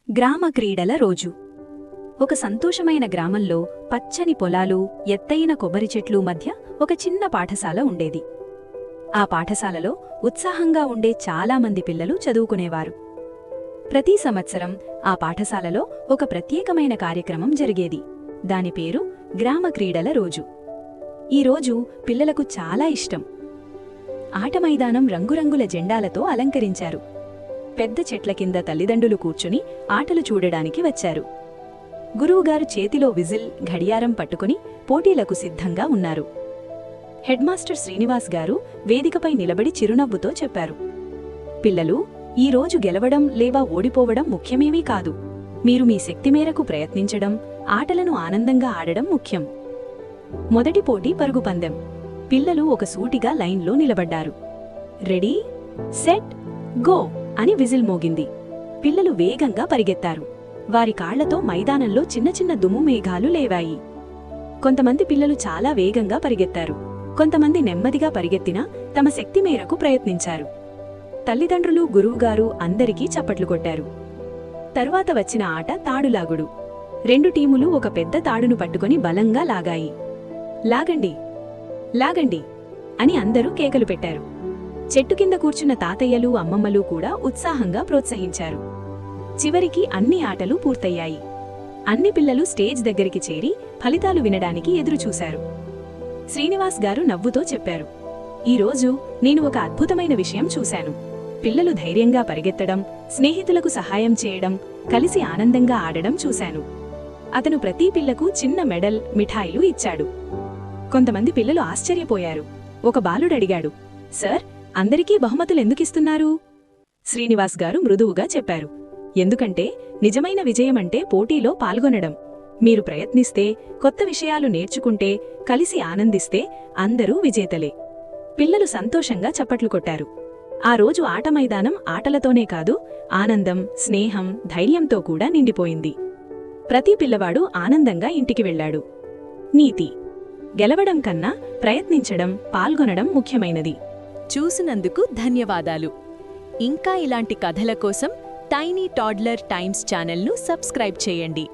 గ్రామ క్రీడల రోజు. ఒక సంతోషమైన గ్రామంలో పచ్చని పొలాలు, ఎత్తైన కొబ్బరి చెట్లు మధ్య ఒక చిన్న పాఠశాల ఉండేది. ఆ పాఠశాలలో ఉత్సాహంగా ఉండే చాలామంది పిల్లలు చదువుకునేవారు. ప్రతి సంవత్సరం ఆ పాఠశాలలో ఒక ప్రత్యేకమైన కార్యక్రమం జరిగేది. దాని పేరు గ్రామ క్రీడల రోజు. ఈ రోజు పిల్లలకు చాలా ఇష్టం. ఆట మైదానం రంగురంగుల జెండాలతో అలంకరించారు. పెద్ద చెట్ల కింద తల్లిదండ్రులు కూర్చుని ఆటలు చూడడానికి వచ్చారు. గురువుగారు చేతిలో విజిల్, ఘడియారం పట్టుకుని పోటీలకు సిద్ధంగా ఉన్నారు. హెడ్మాస్టర్ శ్రీనివాస్ గారు వేదికపై నిలబడి చిరునవ్వుతో చెప్పారు, పిల్లలు, ఈ రోజు గెలవడం లేదా ఓడిపోవడం ముఖ్యమేమీ కాదు. మీరు మీ శక్తి మేరకు ప్రయత్నించడం, ఆటలను ఆనందంగా ఆడడం ముఖ్యం. మొదటి పోటీ పరుగు పందెం. పిల్లలు ఒక సూటిగా లైన్లో నిలబడ్డారు. రెడీ, సెట్, గో అని విజిల్ మోగింది. పిల్లలు వేగంగా పరిగెత్తారు. వారి కాళ్లతో మైదానంలో చిన్న చిన్న దుమ్ము మేఘాలు లేవాయి. కొంతమంది పిల్లలు చాలా వేగంగా పరిగెత్తారు. కొంతమంది నెమ్మదిగా పరిగెత్తినా తమ శక్తి మేరకు ప్రయత్నించారు. తల్లిదండ్రులు, గురువుగారు అందరికీ చప్పట్లు కొట్టారు. తరువాత వచ్చిన ఆట తాడులాగుడు. రెండు టీములు ఒక పెద్ద తాడును పట్టుకుని బలంగా లాగాయి. లాగండి, లాగండి అని అందరూ కేకలు పెట్టారు. చెట్టు కింద కూర్చున్న తాతయ్యలు, అమ్మమ్మలు కూడా ఉత్సాహంగా ప్రోత్సహించారు. చివరికి అన్ని ఆటలు పూర్తయ్యాయి. అన్ని పిల్లలు స్టేజ్ దగ్గరికి చేరి ఫలితాలు వినడానికి ఎదురుచూశారు. శ్రీనివాస్ గారు నవ్వుతో చెప్పారు, ఈరోజు నేను ఒక అద్భుతమైన విషయం చూశాను. పిల్లలు ధైర్యంగా పరిగెత్తడం, స్నేహితులకు సహాయం చేయడం, కలిసి ఆనందంగా ఆడడం చూశాను. అతను ప్రతి పిల్లకు చిన్న మెడల్, మిఠాయిలు ఇచ్చాడు. కొంతమంది పిల్లలు ఆశ్చర్యపోయారు. ఒక బాలుడడిగాడు, సార్, అందరికీ బహుమతులెందుకిస్తున్నారు? శ్రీనివాస్ గారు మృదువుగా చెప్పారు, ఎందుకంటే నిజమైన విజయమంటే పోటీలో పాల్గొనడం. మీరు ప్రయత్నిస్తే, కొత్త విషయాలు నేర్చుకుంటే, కలిసి ఆనందిస్తే అందరూ విజేతలే. పిల్లలు సంతోషంగా చప్పట్లు కొట్టారు. ఆ రోజు ఆట మైదానం ఆటలతోనే కాదు, ఆనందం, స్నేహం, ధైర్యంతో కూడా నిండిపోయింది. ప్రతి పిల్లవాడు ఆనందంగా ఇంటికి వెళ్లాడు. నీతి: గెలవడం కన్నా ప్రయత్నించడం, పాల్గొనడం ముఖ్యమైనది. చూసినందుకు ధన్యవాదాలు. ఇంకా ఇలాంటి కథల కోసం టైనీ టాడ్లర్ టైమ్స్ ఛానల్ను సబ్స్క్రైబ్ చేయండి.